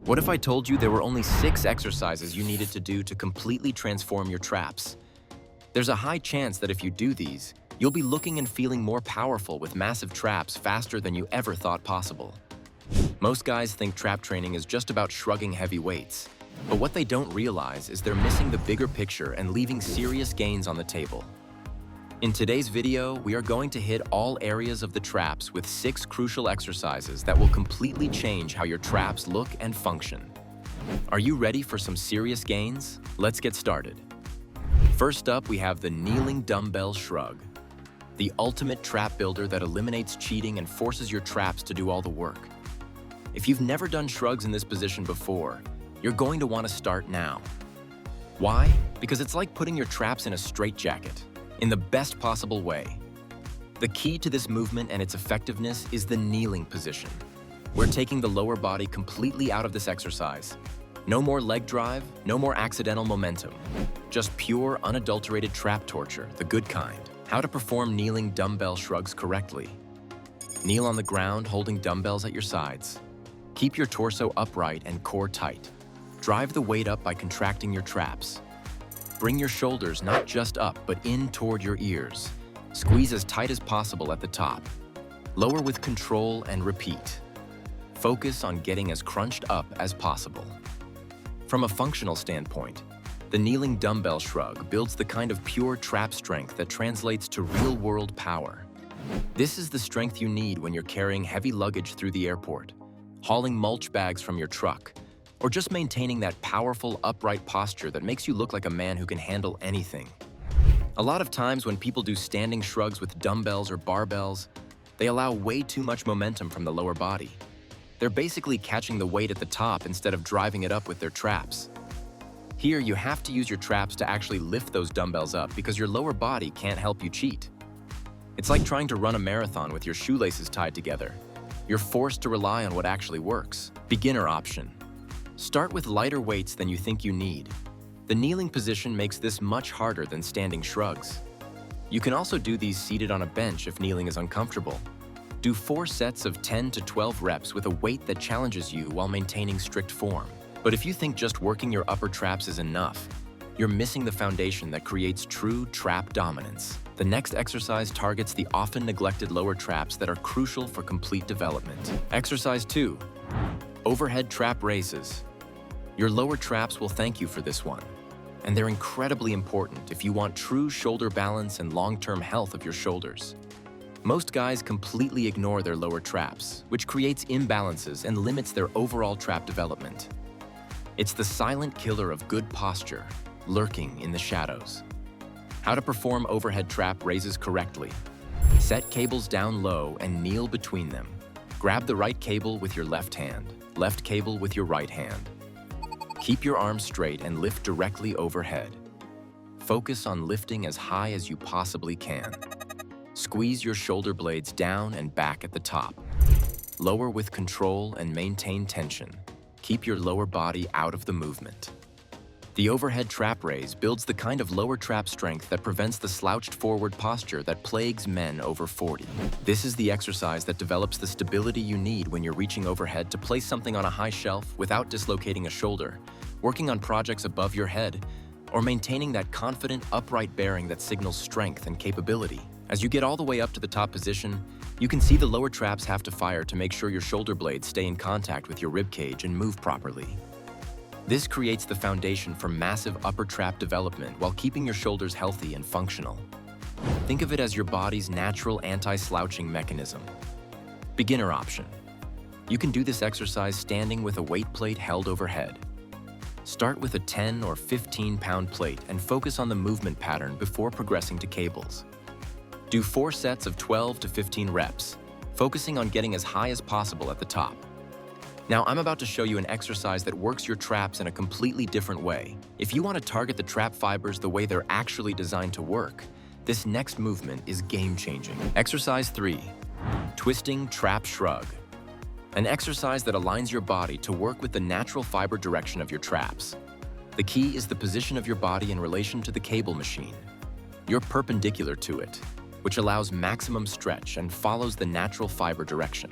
What if I told you there were only 6 exercises you needed to do to completely transform your traps? There's a high chance that if you do these, you'll be looking and feeling more powerful with massive traps faster than you ever thought possible. Most guys think trap training is just about shrugging heavy weights, but what they don't realize is they're missing the bigger picture and leaving serious gains on the table. In today's video, we are going to hit all areas of the traps with 6 crucial exercises that will completely change how your traps look and function. Are you ready for some serious gains? Let's get started. First up, we have the kneeling dumbbell shrug, the ultimate trap builder that eliminates cheating and forces your traps to do all the work. If you've never done shrugs in this position before, you're going to want to start now. Why? Because it's like putting your traps in a straitjacket, in the best possible way. The key to this movement and its effectiveness is the kneeling position. We're taking the lower body completely out of this exercise. No more leg drive, no more accidental momentum. Just pure, unadulterated trap torture, the good kind. How to perform kneeling dumbbell shrugs correctly. Kneel on the ground, holding dumbbells at your sides. Keep your torso upright and core tight. Drive the weight up by contracting your traps. Bring your shoulders not just up, but in toward your ears. Squeeze as tight as possible at the top. Lower with control and repeat. Focus on getting as crunched up as possible. From a functional standpoint, the kneeling dumbbell shrug builds the kind of pure trap strength that translates to real-world power. This is the strength you need when you're carrying heavy luggage through the airport, hauling mulch bags from your truck, or just maintaining that powerful, upright posture that makes you look like a man who can handle anything. A lot of times when people do standing shrugs with dumbbells or barbells, they allow way too much momentum from the lower body. They're basically catching the weight at the top instead of driving it up with their traps. Here, you have to use your traps to actually lift those dumbbells up because your lower body can't help you cheat. It's like trying to run a marathon with your shoelaces tied together. You're forced to rely on what actually works. Beginner option. Start with lighter weights than you think you need. The kneeling position makes this much harder than standing shrugs. You can also do these seated on a bench if kneeling is uncomfortable. Do 4 sets of 10 to 12 reps with a weight that challenges you while maintaining strict form. But if you think just working your upper traps is enough, you're missing the foundation that creates true trap dominance. The next exercise targets the often neglected lower traps that are crucial for complete development. Exercise 2. Overhead trap raises. Your lower traps will thank you for this one, and they're incredibly important if you want true shoulder balance and long-term health of your shoulders. Most guys completely ignore their lower traps, which creates imbalances and limits their overall trap development. It's the silent killer of good posture, lurking in the shadows. How to perform overhead trap raises correctly. Set cables down low and kneel between them. Grab the right cable with your left hand, left cable with your right hand. Keep your arms straight and lift directly overhead. Focus on lifting as high as you possibly can. Squeeze your shoulder blades down and back at the top. Lower with control and maintain tension. Keep your lower body out of the movement. The overhead trap raise builds the kind of lower trap strength that prevents the slouched forward posture that plagues men over 40. This is the exercise that develops the stability you need when you're reaching overhead to place something on a high shelf without dislocating a shoulder, working on projects above your head, or maintaining that confident, upright bearing that signals strength and capability. As you get all the way up to the top position, you can see the lower traps have to fire to make sure your shoulder blades stay in contact with your rib cage and move properly. This creates the foundation for massive upper trap development while keeping your shoulders healthy and functional. Think of it as your body's natural anti-slouching mechanism. Beginner option. You can do this exercise standing with a weight plate held overhead. Start with a 10 or 15-pound plate and focus on the movement pattern before progressing to cables. Do 4 sets of 12 to 15 reps, focusing on getting as high as possible at the top. Now, I'm about to show you an exercise that works your traps in a completely different way. If you want to target the trap fibers the way they're actually designed to work, this next movement is game-changing. Exercise 3. Twisting trap shrug. An exercise that aligns your body to work with the natural fiber direction of your traps. The key is the position of your body in relation to the cable machine. You're perpendicular to it, which allows maximum stretch and follows the natural fiber direction.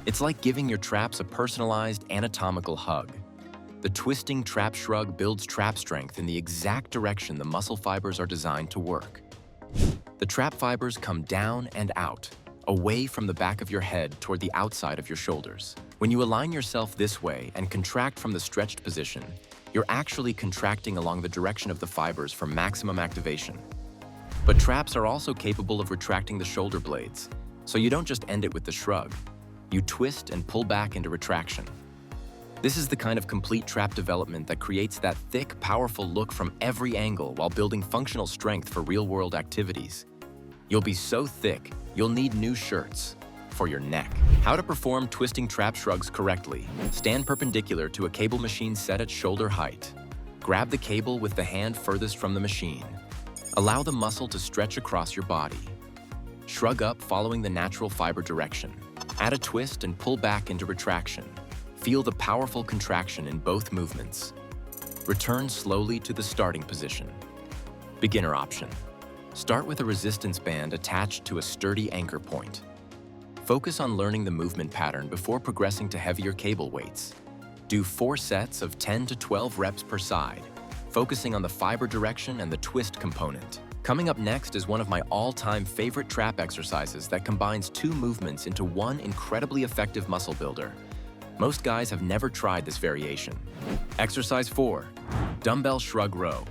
It's like giving your traps a personalized anatomical hug. The twisting trap shrug builds trap strength in the exact direction the muscle fibers are designed to work. The trap fibers come down and out, away from the back of your head toward the outside of your shoulders. When you align yourself this way and contract from the stretched position, you're actually contracting along the direction of the fibers for maximum activation. But traps are also capable of retracting the shoulder blades, so you don't just end it with the shrug. You twist and pull back into retraction. This is the kind of complete trap development that creates that thick, powerful look from every angle while building functional strength for real-world activities. You'll be so thick, you'll need new shirts for your neck. How to perform twisting trap shrugs correctly. Stand perpendicular to a cable machine set at shoulder height. Grab the cable with the hand furthest from the machine. Allow the muscle to stretch across your body. Shrug up following the natural fiber direction. Add a twist and pull back into retraction. Feel the powerful contraction in both movements. Return slowly to the starting position. Beginner option. Start with a resistance band attached to a sturdy anchor point. Focus on learning the movement pattern before progressing to heavier cable weights. Do 4 sets of 10 to 12 reps per side, focusing on the fiber direction and the twist component. Coming up next is one of my all-time favorite trap exercises that combines 2 movements into one incredibly effective muscle builder. Most guys have never tried this variation. Exercise 4, Dumbbell Shrug Row.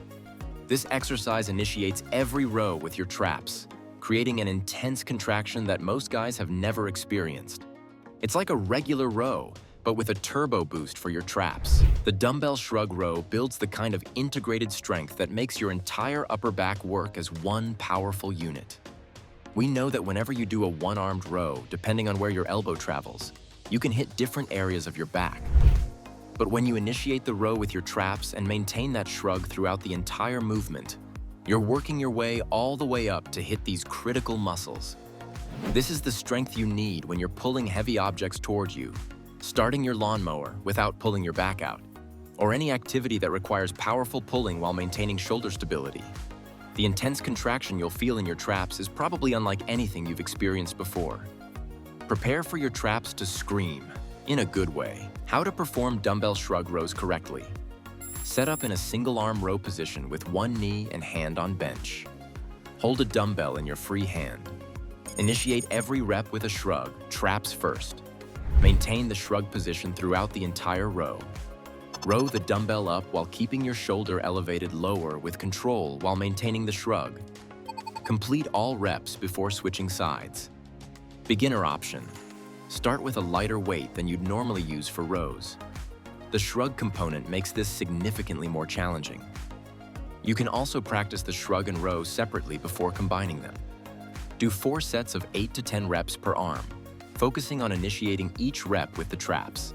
This exercise initiates every row with your traps, creating an intense contraction that most guys have never experienced. It's like a regular row, but with a turbo boost for your traps. The Dumbbell Shrug Row builds the kind of integrated strength that makes your entire upper back work as one powerful unit. We know that whenever you do a one-armed row, depending on where your elbow travels, you can hit different areas of your back. But when you initiate the row with your traps and maintain that shrug throughout the entire movement, you're working your way all the way up to hit these critical muscles. This is the strength you need when you're pulling heavy objects toward you, starting your lawnmower without pulling your back out, or any activity that requires powerful pulling while maintaining shoulder stability. The intense contraction you'll feel in your traps is probably unlike anything you've experienced before. Prepare for your traps to scream, in a good way. How to perform dumbbell shrug rows correctly. Set up in a single-arm row position with one knee and hand on bench. Hold a dumbbell in your free hand. Initiate every rep with a shrug, traps first. Maintain the shrug position throughout the entire row. Row the dumbbell up while keeping your shoulder elevated lower with control while maintaining the shrug. Complete all reps before switching sides. Beginner option. Start with a lighter weight than you'd normally use for rows. The shrug component makes this significantly more challenging. You can also practice the shrug and row separately before combining them. Do 4 sets of 8 to 10 reps per arm, focusing on initiating each rep with the traps.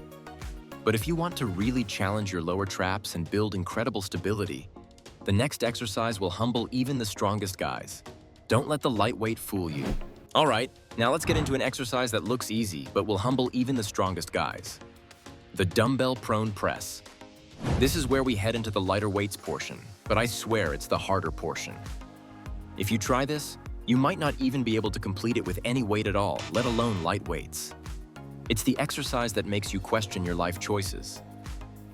But if you want to really challenge your lower traps and build incredible stability, the next exercise will humble even the strongest guys. Don't let the lightweight fool you. All right, now let's get into an exercise that looks easy but will humble even the strongest guys. The dumbbell prone press. This is where we head into the lighter weights portion, but I swear it's the harder portion. If you try this, you might not even be able to complete it with any weight at all, let alone light weights. It's the exercise that makes you question your life choices.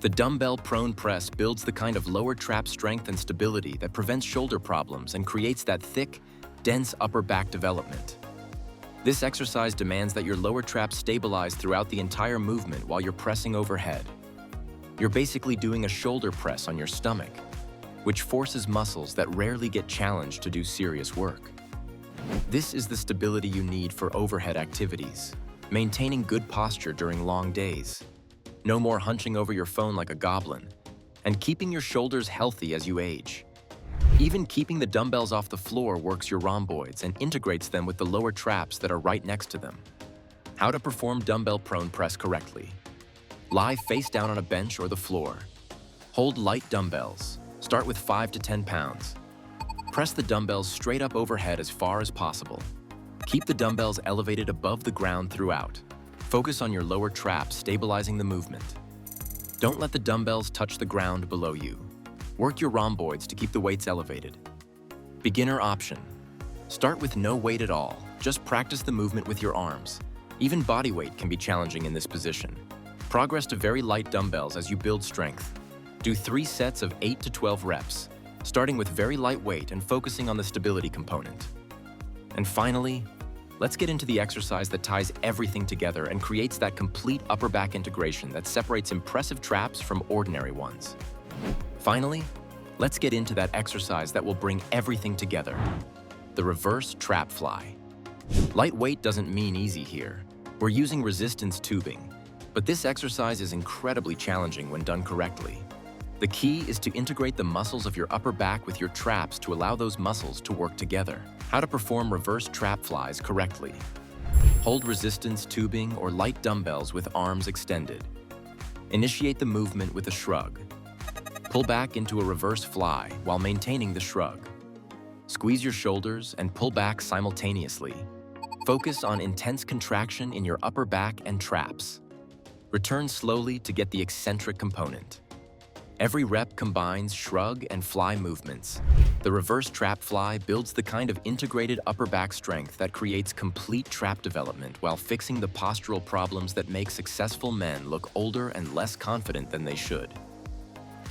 The dumbbell prone press builds the kind of lower trap strength and stability that prevents shoulder problems and creates that thick, dense upper back development. This exercise demands that your lower traps stabilize throughout the entire movement while you're pressing overhead. You're basically doing a shoulder press on your stomach, which forces muscles that rarely get challenged to do serious work. This is the stability you need for overhead activities, maintaining good posture during long days, no more hunching over your phone like a goblin, and keeping your shoulders healthy as you age. Even keeping the dumbbells off the floor works your rhomboids and integrates them with the lower traps that are right next to them. How to perform dumbbell prone press correctly. Lie face down on a bench or the floor. Hold light dumbbells. Start with 5 to 10 pounds. Press the dumbbells straight up overhead as far as possible. Keep the dumbbells elevated above the ground throughout. Focus on your lower traps, stabilizing the movement. Don't let the dumbbells touch the ground below you. Work your rhomboids to keep the weights elevated. Beginner option. Start with no weight at all. Just practice the movement with your arms. Even body weight can be challenging in this position. Progress to very light dumbbells as you build strength. Do 3 sets of 8 to 12 reps, starting with very light weight and focusing on the stability component. And finally, let's get into the exercise that ties everything together and creates that complete upper back integration that separates impressive traps from ordinary ones. Finally, let's get into that exercise that will bring everything together, the reverse trap fly. Lightweight doesn't mean easy here. We're using resistance tubing, but this exercise is incredibly challenging when done correctly. The key is to integrate the muscles of your upper back with your traps to allow those muscles to work together. How to perform reverse trap flies correctly. Hold resistance tubing or light dumbbells with arms extended. Initiate the movement with a shrug. Pull back into a reverse fly while maintaining the shrug. Squeeze your shoulders and pull back simultaneously. Focus on intense contraction in your upper back and traps. Return slowly to get the eccentric component. Every rep combines shrug and fly movements. The reverse trap fly builds the kind of integrated upper back strength that creates complete trap development while fixing the postural problems that make successful men look older and less confident than they should.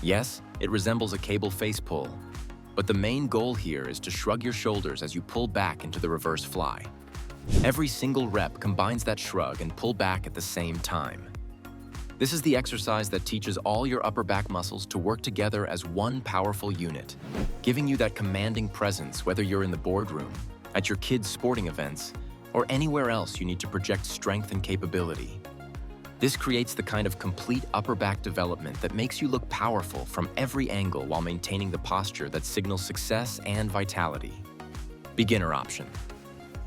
Yes, it resembles a cable face pull, but the main goal here is to shrug your shoulders as you pull back into the reverse fly. Every single rep combines that shrug and pull back at the same time. This is the exercise that teaches all your upper back muscles to work together as one powerful unit, giving you that commanding presence whether you're in the boardroom, at your kids' sporting events, or anywhere else you need to project strength and capability. This creates the kind of complete upper back development that makes you look powerful from every angle while maintaining the posture that signals success and vitality. Beginner option.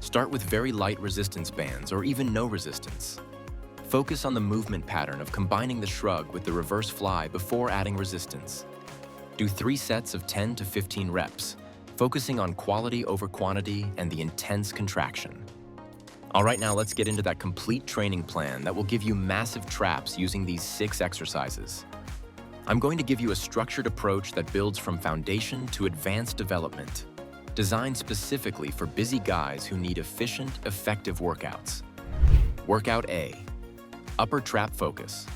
Start with very light resistance bands or even no resistance. Focus on the movement pattern of combining the shrug with the reverse fly before adding resistance. Do 3 sets of 10 to 15 reps, focusing on quality over quantity and the intense contraction. All right, now let's get into that complete training plan that will give you massive traps using these 6 exercises. I'm going to give you a structured approach that builds from foundation to advanced development, designed specifically for busy guys who need efficient, effective workouts. Workout A. Upper trap focus.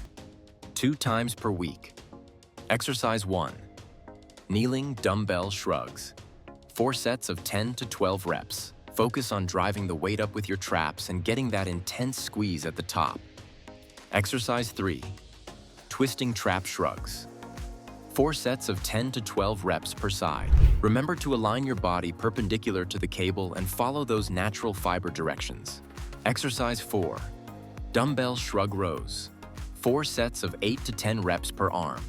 2 times per week. Exercise 1. Kneeling dumbbell shrugs. 4 sets of 10 to 12 reps. Focus on driving the weight up with your traps and getting that intense squeeze at the top. Exercise 3. Twisting trap shrugs. 4 sets of 10 to 12 reps per side. Remember to align your body perpendicular to the cable and follow those natural fiber directions. Exercise 4. Dumbbell shrug rows. 4 sets of 8 to 10 reps per arm.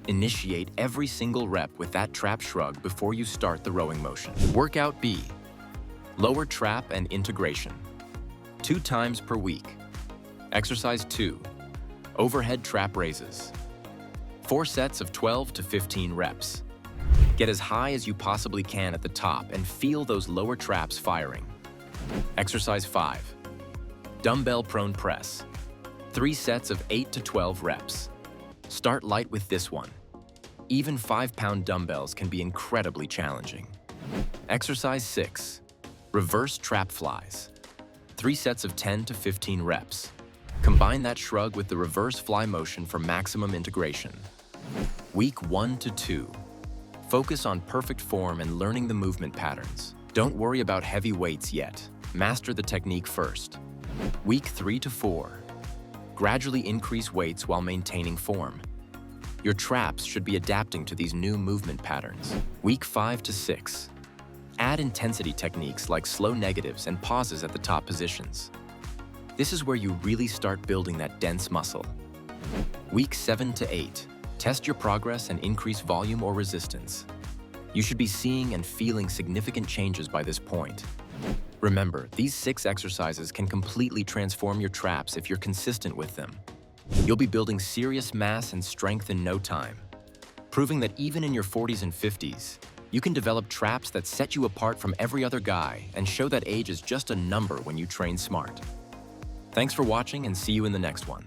Initiate every single rep with that trap shrug before you start the rowing motion. Workout B. Lower trap and integration. 2 times per week. Exercise 2. Overhead trap raises. 4 sets of 12 to 15 reps. Get as high as you possibly can at the top and feel those lower traps firing. Exercise 5. Dumbbell prone press. 3 sets of 8 to 12 reps. Start light with this one. Even 5-pound dumbbells can be incredibly challenging. Exercise 6. Reverse trap flies. 3 sets of 10 to 15 reps. Combine that shrug with the reverse fly motion for maximum integration. Week 1 to 2. Focus on perfect form and learning the movement patterns. Don't worry about heavy weights yet. Master the technique first. Week 3 to 4. Gradually increase weights while maintaining form. Your traps should be adapting to these new movement patterns. Week 5 to 6. Add intensity techniques like slow negatives and pauses at the top positions. This is where you really start building that dense muscle. Week 7 to 8. Test your progress and increase volume or resistance. You should be seeing and feeling significant changes by this point. Remember, these 6 exercises can completely transform your traps if you're consistent with them. You'll be building serious mass and strength in no time, proving that even in your 40s and 50s, you can develop traps that set you apart from every other guy and show that age is just a number when you train smart. Thanks for watching and see you in the next one.